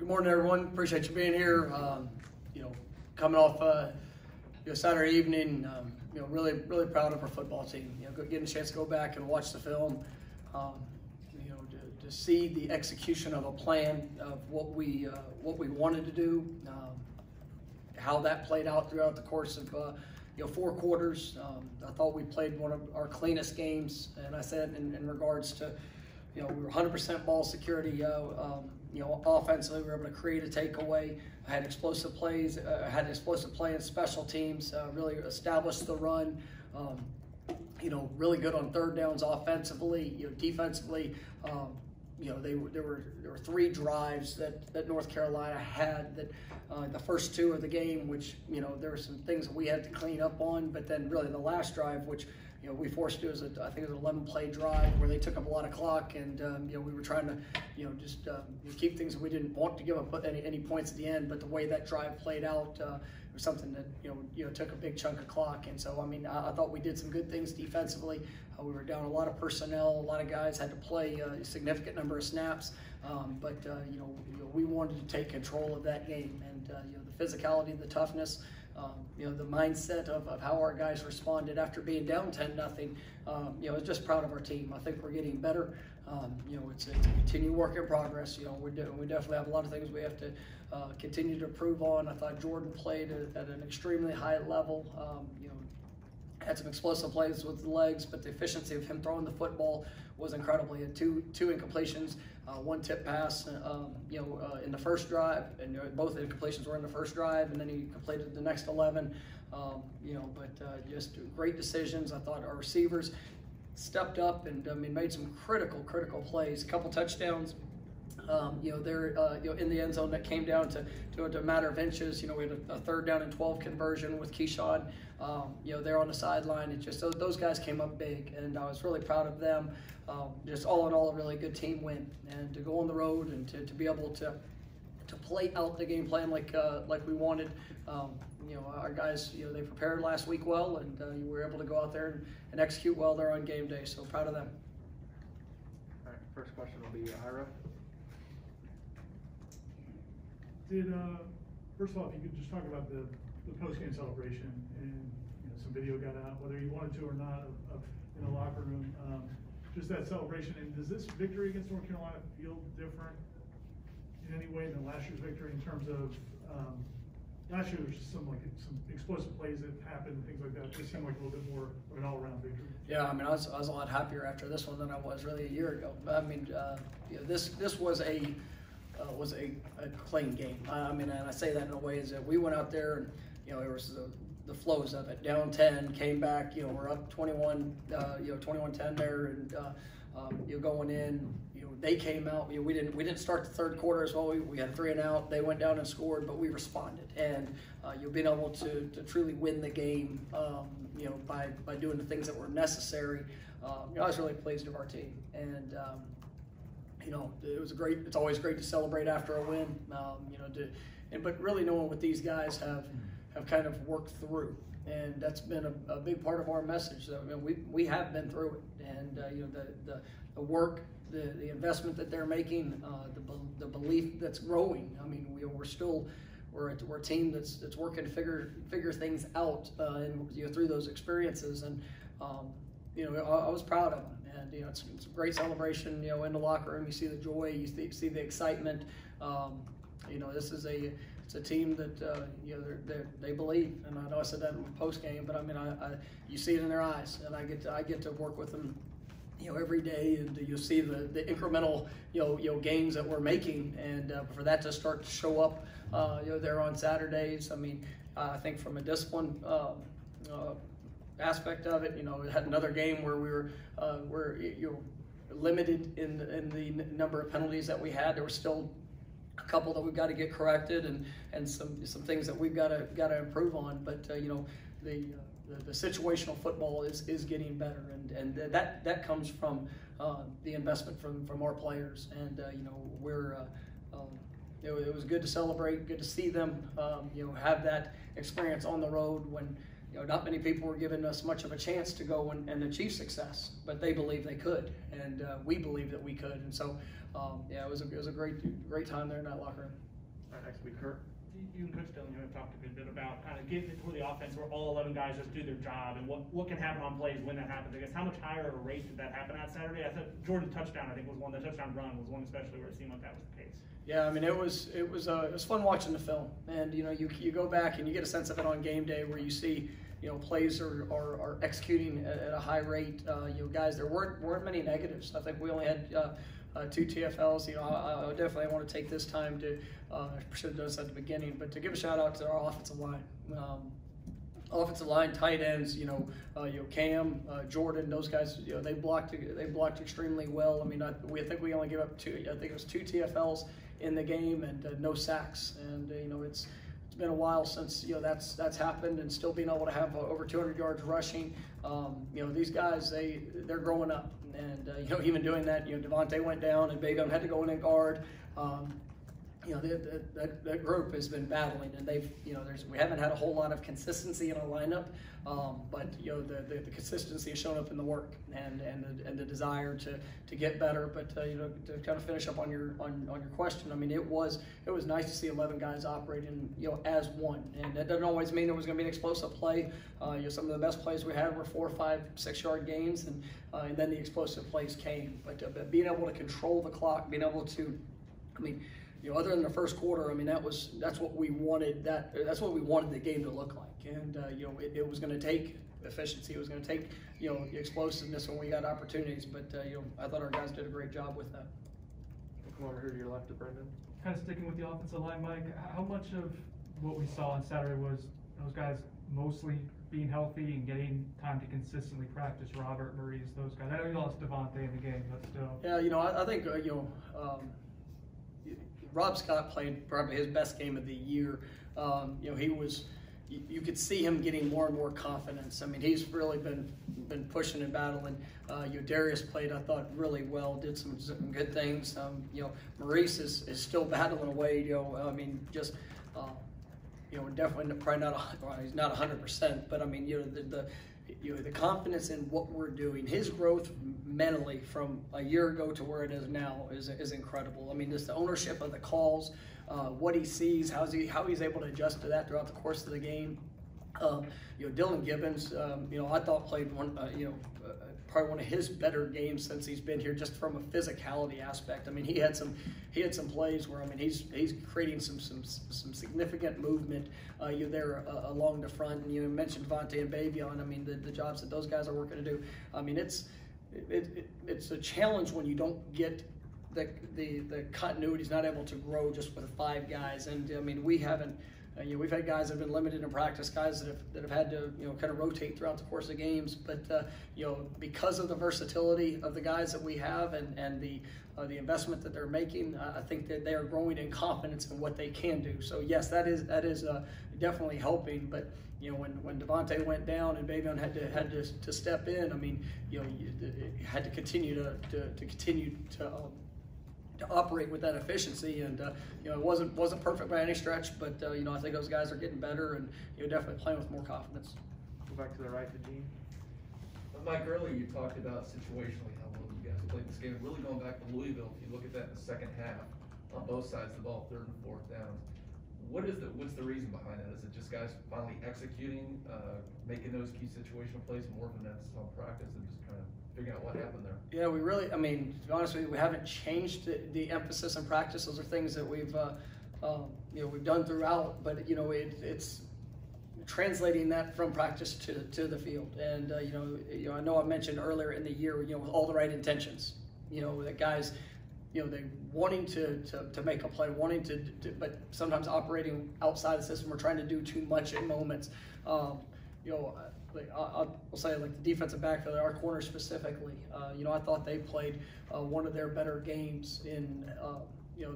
Good morning, everyone. Appreciate you being here. Coming off Saturday evening, really proud of our football team. Getting a chance to go back and watch the film, to see the execution of a plan of what we wanted to do, how that played out throughout the course of 4 quarters. I thought we played one of our cleanest games, and I said in regards to we were 100% ball security. Offensively, we were able to create a takeaway. I had explosive plays. Had an explosive play in special teams. Really established the run. Really good on third downs offensively. Defensively, there were 3 drives that North Carolina had that the first 2 of the game, which there were some things that we had to clean up on. But then really the last drive, which we forced to, I think it was an 11-play drive where they took up a lot of clock, and we were trying to just keep things. We didn't want to give up any points at the end, but the way that drive played out was something that took a big chunk of clock. And so I thought we did some good things defensively. We were down a lot of personnel. A lot of guys had to play a significant number of snaps, but we wanted to take control of that game, and the physicality, the toughness. The mindset of how our guys responded after being down 10-0. I was just proud of our team. I think we're getting better. It's a continued work in progress. We definitely have a lot of things we have to continue to improve on. I thought Jordan played at an extremely high level. Had some explosive plays with the legs, but the efficiency of him throwing the football was incredible. He had two incompletions, 1 tip pass, in the first drive, and both incompletions were in the first drive, and then he completed the next 11. Just great decisions. I thought our receivers stepped up and made some critical plays. A couple touchdowns. They're in the end zone that came down to a matter of inches. We had a 3rd down and 12 conversion with Keyshawn. They're on the sideline. It's just those guys came up big, and I was really proud of them. Just all in all, a really good team win, and to go on the road and to be able to play out the game plan like we wanted. Our guys, they prepared last week well, and we were able to go out there and execute well there on game day. So proud of them. All right, first question will be Ira. First of all, if you could just talk about the post-game celebration, and some video got out, whether you wanted to or not, in the locker room, just that celebration. And does this victory against North Carolina feel different in any way than last year's victory in terms of last year there's some explosive plays that happened and things like that? This seemed like a little bit more of an all-around victory. Yeah, I was a lot happier after this one than I was really a year ago. This was a clean game. And I say that in a way is that we went out there and it was the flows of it. Down 10, came back. We're up 21-10 there, and going in. They came out. We didn't start the 3rd quarter as well. We had 3 and out. They went down and scored, but we responded, and you've been able to truly win the game. By doing the things that were necessary. I was really pleased with our team, and. It was great. It's always great to celebrate after a win. But really knowing what these guys have kind of worked through, and that's been a big part of our message. We have been through it, and the work, the investment that they're making, the belief that's growing. We're a team that's working to figure things out, and through those experiences, and I was proud of them. And it's a great celebration. In the locker room, you see the joy, you see the excitement. This is a team that they believe, and I know I said that in the post game, but you see it in their eyes, and I get to work with them, every day, and you see the incremental gains that we're making, and for that to start to show up, there on Saturdays. I think from a discipline. Aspect of it, we had another game where we were limited in the number of penalties that we had. There were still a couple that we've got to get corrected, and some things that we've got to improve on. But the situational football is getting better, and that comes from the investment from our players. And it was good to celebrate, good to see them have that experience on the road when. Not many people were giving us much of a chance to go and achieve success, but they believed they could, and we believed that we could. And so, it was a great time there in that locker room. All right, next will be Kurt. You and Coach Dillon have talked a good bit about kind of getting into the offense where all 11 guys just do their job and what can happen on plays when that happens. I guess how much higher of a rate did that happen that Saturday? I thought Jordan's touchdown, I think, was one. The touchdown run was one, especially where it seemed like that was the case. Yeah, I mean, it was fun watching the film, and you go back and you get a sense of it on game day where you see plays are executing at a high rate. Guys, there weren't many negatives. I think we only had 2 TFLs. I definitely want to take this time to I should have done this at the beginning, but to give a shout out to our offensive line. Offensive line, tight ends, Cam, Jordan, those guys, they blocked extremely well. I mean, I think we only gave up 2. I think it was 2 TFLs in the game and no sacks. And it's been a while since that's happened, and still being able to have over 200 yards rushing. These guys they're growing up, and even doing that, Devontae went down and Bagon had to go in and guard. That group has been battling, and we haven't had a whole lot of consistency in our lineup, but the consistency has shown up in the work and the desire to get better. But to kind of finish up on your question, I mean, it was nice to see 11 guys operating as one, and that doesn't always mean there was going to be an explosive play. Some of the best plays we had were 4, 5, 6 yard gains, and then the explosive plays came. But being able to control the clock, being able to, other than the first quarter, I mean, that's what we wanted. That's what we wanted the game to look like, and it was going to take efficiency. It was going to take explosiveness when we got opportunities. But I thought our guys did a great job with that. We'll come over here to your left, to Brendan. Kind of sticking with the offensive line, Mike. How much of what we saw on Saturday was those guys mostly being healthy and getting time to consistently practice? Robert, Maurice, those guys. I know you lost Devontae in the game, but still. Yeah, I think Rob Scott played probably his best game of the year. He was, you could see him getting more and more confidence. I mean, he's really been pushing and battling. Darius played, I thought, really well, did some good things. Maurice is still battling away. Definitely probably not. He's not 100%, but I mean, the confidence in what we're doing, his growth mentally from a year ago to where it is now is incredible. I mean, just the ownership of the calls, what he sees, how he's able to adjust to that throughout the course of the game. Dylan Gibbons, I thought played probably one of his better games since he's been here, just from a physicality aspect. I mean, he had some plays where, I mean, he's creating some significant movement there along the front. And you mentioned Devontae and Bavion. I mean, the jobs that those guys are working to do. I mean, it's a challenge when you don't get the continuity. Is not able to grow just with 5 guys. And I mean, we haven't. We've had guys that have been limited in practice, guys that have had to kind of rotate throughout the course of games. But because of the versatility of the guys that we have and the investment that they're making, I think that they are growing in confidence in what they can do. So yes, that is definitely helping. But when Devontae went down and Bavion had to step in, I mean, you had to continue to operate with that efficiency, and it wasn't perfect by any stretch, but I think those guys are getting better and definitely playing with more confidence. Go back to the right to Gene. Mike, earlier you talked about situationally how well you guys played this game. Really going back to Louisville, if you look at that in the second half, on both sides of the ball, 3rd and 4th downs. What's the reason behind that? Is it just guys finally executing, making those key situational plays more than that's on practice, and just kind of figuring out what happened there? Yeah, we really, I mean, to be honest with you, we haven't changed the emphasis in practice. Those are things that we've done throughout, but it's translating that from practice to the field. And I know I mentioned earlier in the year, with all the right intentions, that guys, they wanting to make a play, wanting to but sometimes operating outside the system or trying to do too much in moments. I'll say, like, the defensive backfield, our corner specifically, I thought they played one of their better games in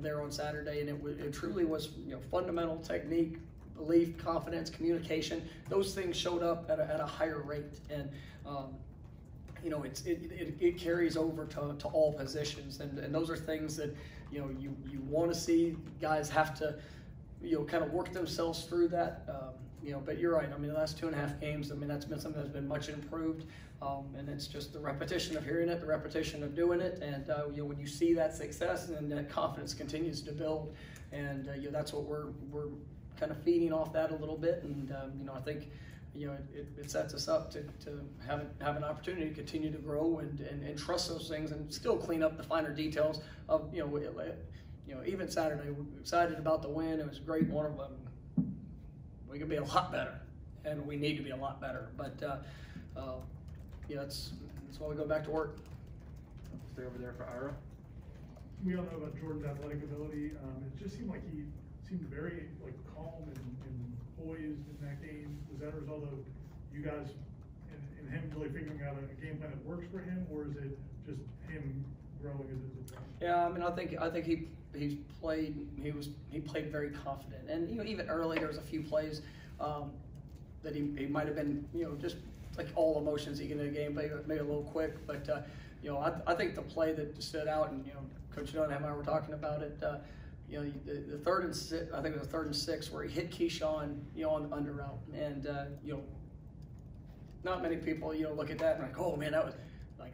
there on Saturday, and it truly was fundamental technique, belief, confidence, communication. Those things showed up at a higher rate, and it carries over to all positions, and those are things that you want to see guys have to kind of work themselves through that. But you're right. I mean, the last 2.5 games, I mean, that's been something that's been much improved, and it's just the repetition of hearing it, the repetition of doing it, and when you see that success and that confidence continues to build, and that's what we're kind of feeding off that a little bit, and I think it sets us up to have an opportunity to continue to grow and trust those things and still clean up the finer details of even Saturday. We're excited about the win. It was a great one of them. We could be a lot better, and we need to be a lot better. But that's why we go back to work. Stay over there for Ira. We all know about Jordan's athletic ability. It just seemed like he seemed very calm and poised in that game. Was that a result of you guys and him really figuring out a game plan that works for him, or is it just him growing as a player? Yeah, I mean, I think he played very confident, and even early there was a few plays that he might have been just like all emotions he get in a game, maybe a little quick, but I think the play that stood out, and Coach Dunham and I were talking about it. The 3rd and 6, I think it was 3rd and 6, where he hit Keyshawn, on the under route, and not many people, look at that and oh man,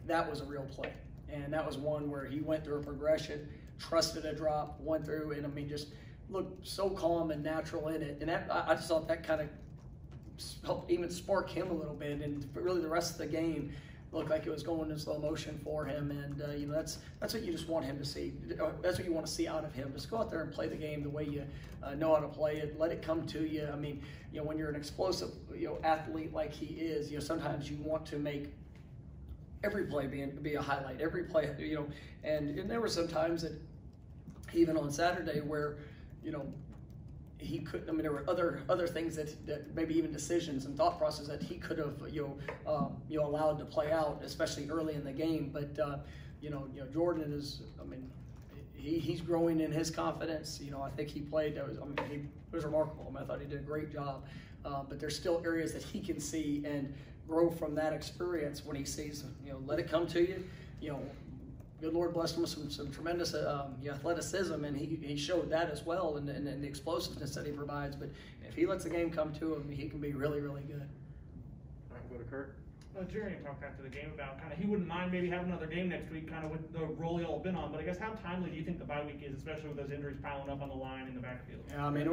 that was a real play, and that was one where he went through a progression, trusted a drop, went through, and I mean just looked so calm and natural in it, and I just thought that kind of helped even spark him a little bit, and really the rest of the game looked like it was going in slow motion for him, and that's what you just want him to see. That's what you want to see out of him. Just go out there and play the game the way you know how to play it. Let it come to you. I mean, when you're an explosive athlete like he is, sometimes you want to make every play be a highlight. Every play, and there were some times that even on Saturday where he could. I mean, there were other things that maybe even decisions and thought process that he could have allowed to play out, especially early in the game. But Jordan is. I mean, he's growing in his confidence. I think he played. He was remarkable. I thought he did a great job. But there's still areas that he can see and grow from that experience when he sees. Let it come to you. Good Lord blessed him with some tremendous athleticism, and he showed that as well, and the explosiveness that he provides. But if he lets the game come to him, he can be really, really good. All right, go to Kurt. Jerry talked after the game about kind of he wouldn't mind maybe having another game next week, kind of with the role y'all have been on. But I guess how timely do you think the bye week is, especially with those injuries piling up on the line in the backfield? Yeah, I mean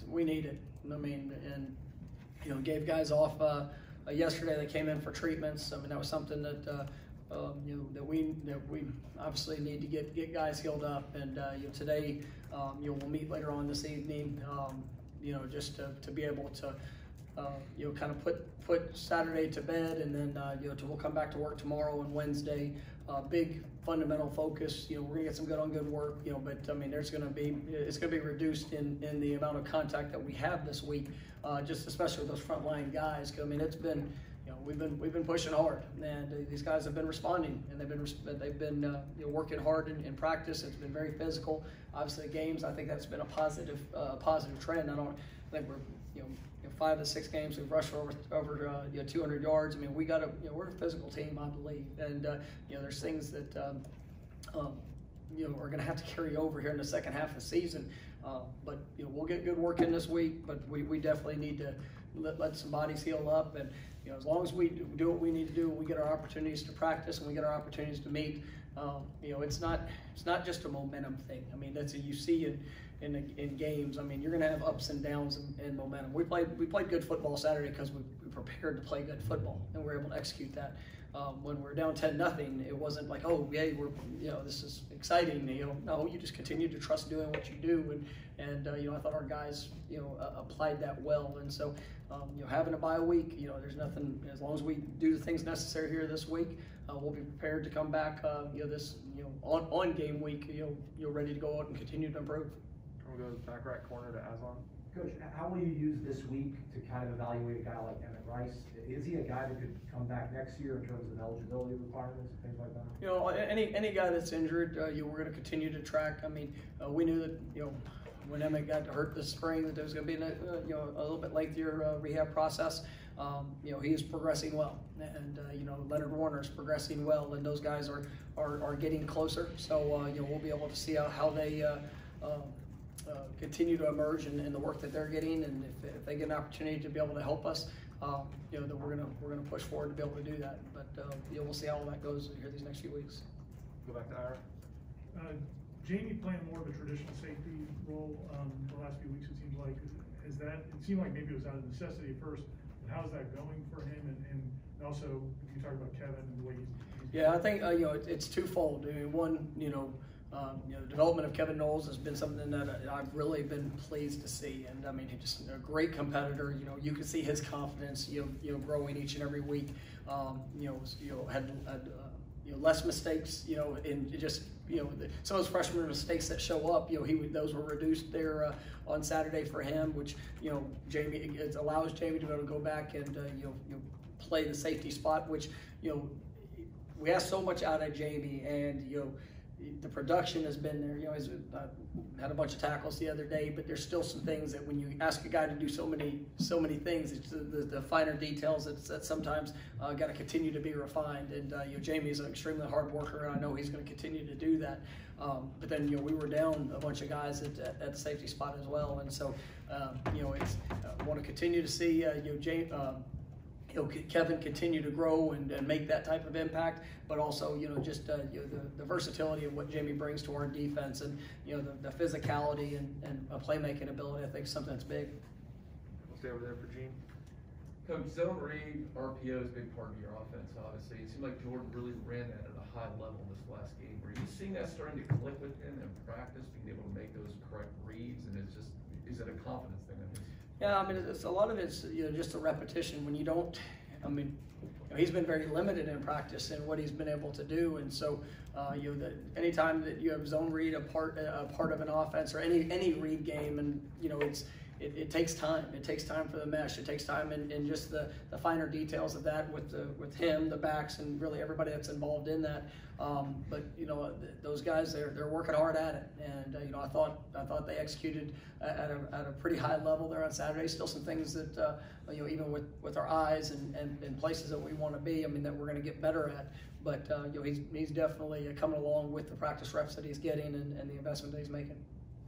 we need it. I mean, and gave guys off yesterday. They came in for treatments. I mean, that was something that that we obviously need to get guys healed up. And today we'll meet later on this evening. Just to be able to kind of put Saturday to bed, and then we'll come back to work tomorrow and Wednesday. Big fundamental focus. We're gonna get some good on good work. But I mean, it's gonna be reduced in the amount of contact that we have this week. Just especially with those frontline guys. 'Cause, I mean, it's been. We've been pushing hard, and these guys have been responding, and they've been working hard in practice. It's been very physical. Obviously, games. I think that's been a positive trend. I think we're 5 to 6 games we've rushed over 200 yards. I mean, we're a physical team, I believe, and there's things that are going to have to carry over here in the second half of the season. But we'll get good work in this week, but we definitely need to let some bodies heal up, and as long as we do what we need to do, we get our opportunities to practice and we get our opportunities to meet. It's not just a momentum thing. I mean, that's you see in games. I mean, you're going to have ups and downs in momentum. We played good football Saturday because we prepared to play good football, and we were able to execute that. When we're down 10-0, it wasn't like, oh, yay, we're this is exciting. No, you just continue to trust doing what you do, and I thought our guys applied that well, and so having a bye week, there's nothing, as long as we do the things necessary here this week, we'll be prepared to come back this on game week, ready to go out and continue to improve. We'll go to the back right corner to Aslan. Coach, how will you use this week to kind of evaluate a guy like Emmett Rice? Is he a guy that could come back next year in terms of eligibility requirements and things like that? Any guy that's injured, we're going to continue to track. I mean, we knew that when Emmett got hurt this spring, that there was going to be a little bit lengthier rehab process. He is progressing well, and Leonard Warner's progressing well, and those guys are getting closer. So we'll be able to see how they continue to emerge in the work that they're getting, and if they get an opportunity to be able to help us, then we're gonna push forward to be able to do that. But we'll see how all that goes here these next few weeks. Go back to Ira. Jamie playing more of a traditional safety role the last few weeks, it seems like. It seemed like maybe it was out of necessity at first, but how's that going for him? And also, you talk about Kevin and the way he's Yeah, I think it's twofold. I mean, one, the development of Kevin Knowles has been something that I've really been pleased to see, and I mean, he's just a great competitor. You can see his confidence, growing each and every week. Had less mistakes, in just some of those freshman mistakes that show up. Those were reduced there on Saturday for him, which Jamie, it allows Jamie to be able to go back and play the safety spot, which we asked so much out of Jamie, and the production has been there. He's had a bunch of tackles the other day, but there's still some things that when you ask a guy to do so many things, it's the finer details that sometimes got to continue to be refined. And Jamie's an extremely hard worker, and I know he's going to continue to do that. But then we were down a bunch of guys at the safety spot as well, and so it's want to continue to see Kevin continue to grow and make that type of impact, but also just the versatility of what Jamie brings to our defense, and the physicality and playmaking ability. I think is something that's big. We'll stay over there for Gene. Coach, zone read, RPO is a big part of your offense, obviously. It seemed like Jordan really ran that at a high level this last game. Were you seeing that starting to click with him in practice, being able to make those correct reads, and is it a confidence thing? Yeah, I mean, it's a lot of it's just a repetition. When you don't, I mean, he's been very limited in practice in what he's been able to do, and so anytime that you have zone read a part of an offense or any read game, and it takes time. It takes time for the mesh. It takes time in just the finer details of that with him, the backs, and really everybody that's involved in that. But those guys, they're working hard at it, and I thought they executed at a pretty high level there on Saturday. Still some things that even with our eyes and places that we want to be, I mean, that we're going to get better at. But he's definitely coming along with the practice reps that he's getting and the investment that he's making.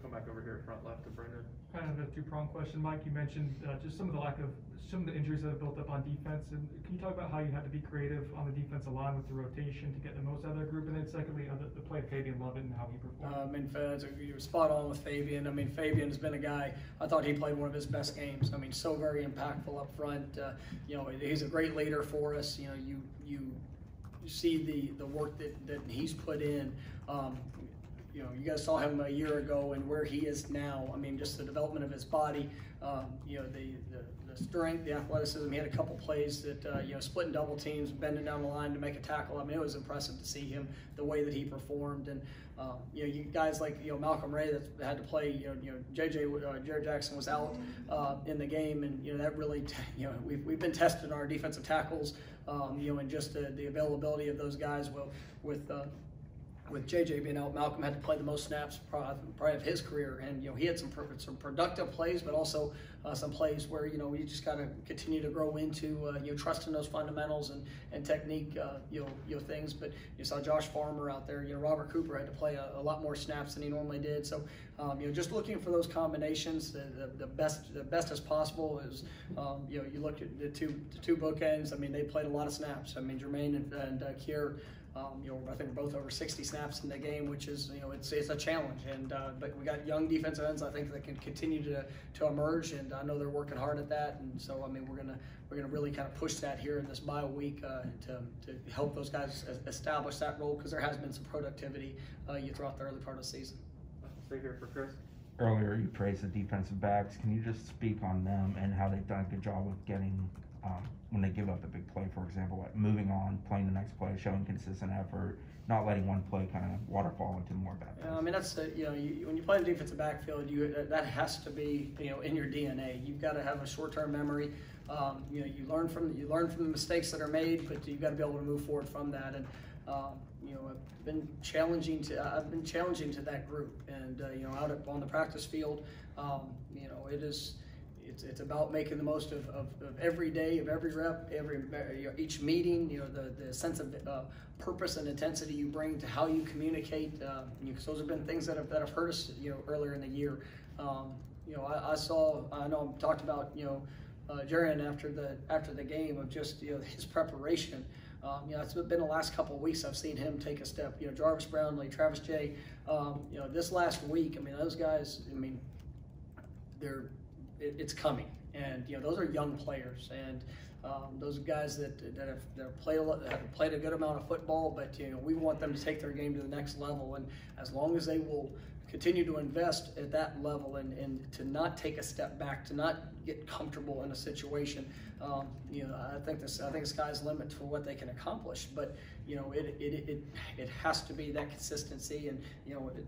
Come back over here front left to Brendan. Kind of a two-pronged question, Mike. You mentioned just some of the injuries that have built up on defense, and can you talk about how you had to be creative on the defensive line with the rotation to get the most out of that group, and then secondly, the play of Fabian Lovett and how he performed? You're spot on with Fabian. I mean, Fabian's been a guy, I thought he played one of his best games. I mean, so very impactful up front. He's a great leader for us. You see the work that he's put in. You guys saw him a year ago and where he is now. I mean, just the development of his body, the strength, the athleticism. He had a couple plays that, splitting double teams, bending down the line to make a tackle. I mean, it was impressive to see him, the way that he performed. And, you guys like, Malcolm Ray that had to play, Jared Jackson was out in the game. And, that really, we've been testing our defensive tackles, and just the availability of those guys with JJ being out. Malcolm had to play the most snaps probably of his career, and he had some productive plays, but also some plays where you just got to continue to grow into trusting those fundamentals and technique things. But you saw Josh Farmer out there. Robert Cooper had to play a lot more snaps than he normally did. So just looking for those combinations, the best as possible is you look at the two bookends. I mean, they played a lot of snaps. I mean, Jermaine and Kier. I think we're both over 60 snaps in the game, which is, it's a challenge. And but we got young defensive ends, I think, that can continue to emerge, and I know they're working hard at that. And so, I mean, we're gonna really kind of push that here in this bye week to help those guys establish that role, because there has been some productivity throughout the early part of the season. Stay here for Chris. Earlier, you praised the defensive backs. Can you just speak on them and how they've done a good job with getting when they give up a big play, for example, like moving on, playing the next play, showing consistent effort, not letting one play kind of waterfall into more bad plays? I mean, that's when you play in the defensive backfield, that has to be in your DNA. You've got to have a short-term memory. You learn from the mistakes that are made, but you've got to be able to move forward from that. And I've been challenging to that group, and out on the practice field, it's about making the most of every day, of every rep, each meeting. The sense of purpose and intensity you bring to how you communicate. Because those have been things that have hurt us, earlier in the year. I know I talked about Jaren after the game of just his preparation. It's been the last couple of weeks I've seen him take a step. Jarvis Brownlee, Travis J. This last week, those guys, it's coming, and those are young players, and those guys that have played a good amount of football, but we want them to take their game to the next level, and as long as they will continue to invest at that level and to not take a step back, to not get comfortable in a situation, I think the sky's the limit for what they can accomplish. But it has to be that consistency, and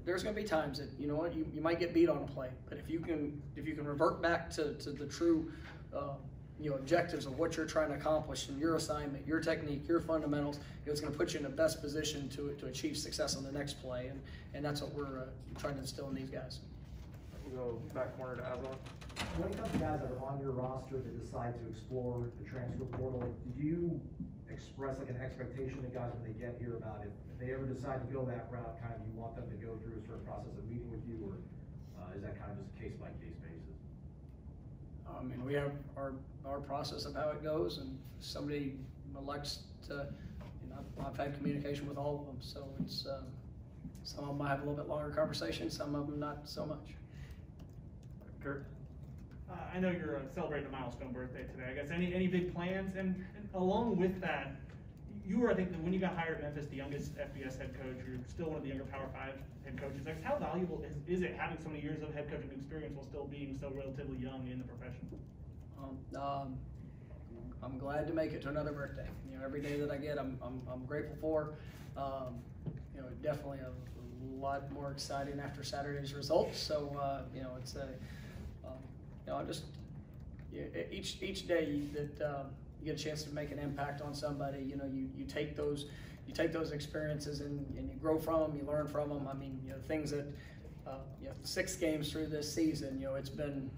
there's going to be times that you might get beat on a play, but if you can revert back to the true objectives of what you're trying to accomplish in your assignment, your technique, your fundamentals, it's going to put you in the best position to achieve success on the next play, and that's what we're trying to instill in these guys. We'll go back corner to Aslan. When it comes to guys that are on your roster that decide to explore the transfer portal, do you express like an expectation to guys when they get here about if they ever decide to go that route, kind of you want them to go through a certain process of meeting with you, or is that kind of just a case-by-case basis? We have our process of how it goes, and somebody elects to, I've had communication with all of them, so it's, some of them I have a little bit longer conversation, some of them not so much. Kurt? I know you're celebrating a milestone birthday today. I guess any big plans? And along with that, you were, I think, when you got hired at Memphis, the youngest FBS head coach. You're still one of the younger Power 5 head coaches. Like, how valuable is it having so many years of head coaching experience while still being so relatively young in the profession? I'm glad to make it to another birthday. Every day that I get, I'm grateful for. Definitely a lot more exciting after Saturday's results. So it's I'm just each day that you get a chance to make an impact on somebody. You take those experiences and you grow from them. You learn from them. Things that 6 games through this season. It's been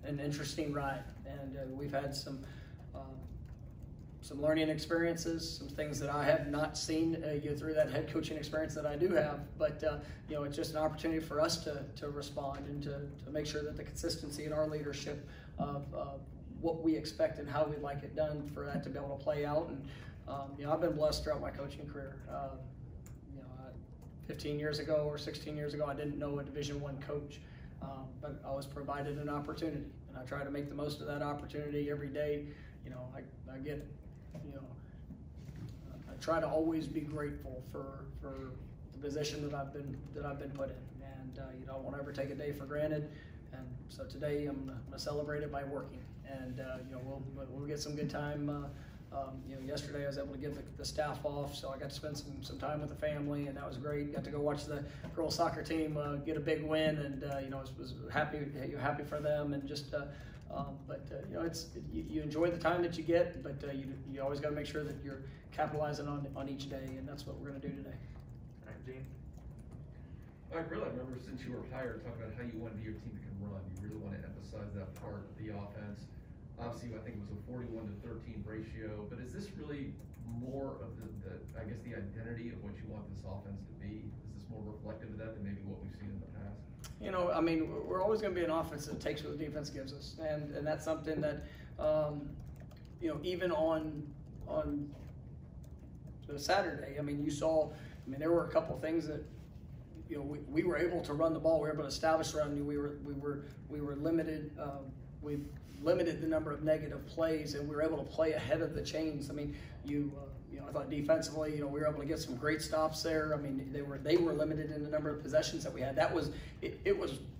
an interesting ride, and we've had some learning experiences, some things that I have not seen through that head coaching experience that I do have. But it's just an opportunity for us to respond and to make sure that the consistency in our leadership of what we expect and how we like it done, for that to be able to play out. And I've been blessed throughout my coaching career. 15 years ago or 16 years ago, I didn't know a Division I coach, but I was provided an opportunity, and I try to make the most of that opportunity every day. I get it. I try to always be grateful for the position that I've been put in, and I won't ever take a day for granted. And so today I'm gonna celebrate it by working, and we'll get some good time. Yesterday I was able to give the staff off, so I got to spend some time with the family, and that was great. Got to go watch the girls soccer team get a big win, and was happy for them, and just you enjoy the time that you get, but you always got to make sure that you're capitalizing on each day, and that's what we're going to do today. All right, Gene. Mike, really, I remember since you were hired, talking about how you want to be your team that can run. You really want to emphasize that part of the offense. Obviously, I think it was a 41-13 ratio, but is this really more of the identity of what you want this offense to be? Is this more reflective of that than maybe what we've seen in the past? We're always going to be an offense that takes what the defense gives us, and that's something that, even on Saturday, you saw, there were a couple things that, we were able to run the ball. We were able to establish run. We were limited. We limited the number of negative plays, and we were able to play ahead of the chains. I thought defensively, we were able to get some great stops there. They were limited in the number of possessions that we had.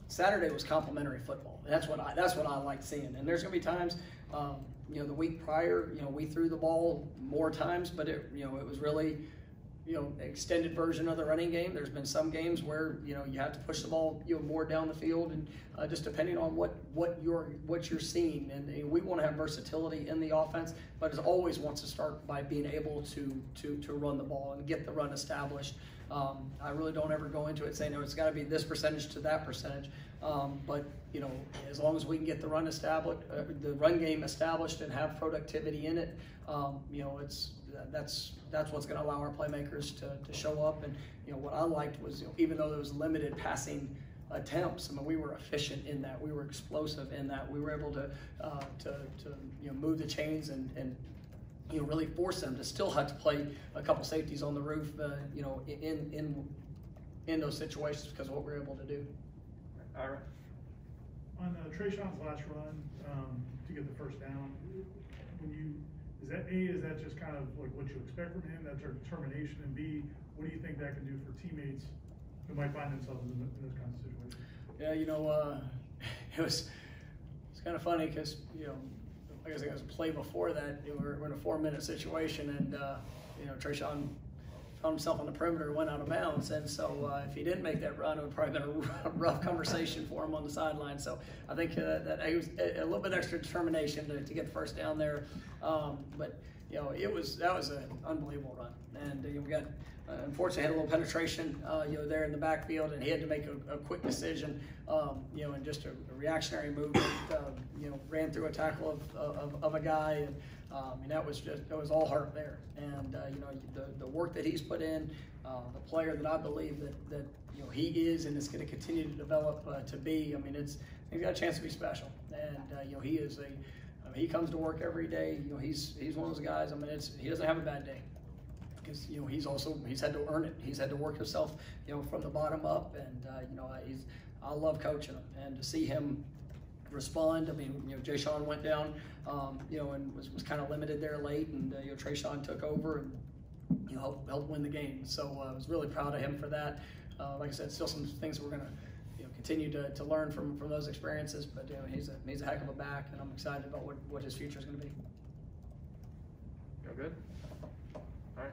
Saturday was complimentary football. And that's what I like seeing. And there's going to be times, the week prior, we threw the ball more times, but it was really, extended version of the running game. There's been some games where you have to push the ball more down the field, and just depending on what you're seeing. And we want to have versatility in the offense, but it always wants to start by being able to run the ball and get the run established. I really don't ever go into it saying, it's got to be this percentage to that percentage. But as long as we can get the run established, the run game established, and have productivity in it, that's what's going to allow our playmakers to show up. And what I liked was, even though there was limited passing attempts, we were efficient in that. We were explosive in that. We were able to move the chains and really force them to still have to play a couple safeties on the roof, in those situations because of what we're able to do. Ira? On Treshaun's last run to get the first down, is that just kind of like what you expect from him? That's our determination, and B, what do you think that can do for teammates who might find themselves in those kinds of situations? Yeah, it's kind of funny because like I think it was a play before that. We're in a 4-minute situation, and Treyshawn found himself on the perimeter and went out of bounds. And so if he didn't make that run, it would probably been a rough conversation for him on the sideline. So I think that it was a little bit extra determination to get the first down there. But that was an unbelievable run, and we got. Unfortunately, had a little penetration, there in the backfield, and he had to make a quick decision, and just a reactionary movement, ran through a tackle of a guy, and that was all heart there. And the work that he's put in, the player that I believe that he is and is going to continue to develop to be. He's got a chance to be special, and he is he comes to work every day. He's one of those guys. He doesn't have a bad day. Because he's had to earn it. He's had to work himself, from the bottom up, and I love coaching him, and to see him respond. Jayshawn went down, and was kind of limited there late, and Treyshawn took over and helped win the game. So I was really proud of him for that. Like I said, still some things that we're gonna continue to learn from those experiences, but he's a heck of a back, and I'm excited about what his future is going to be. Go good. All right.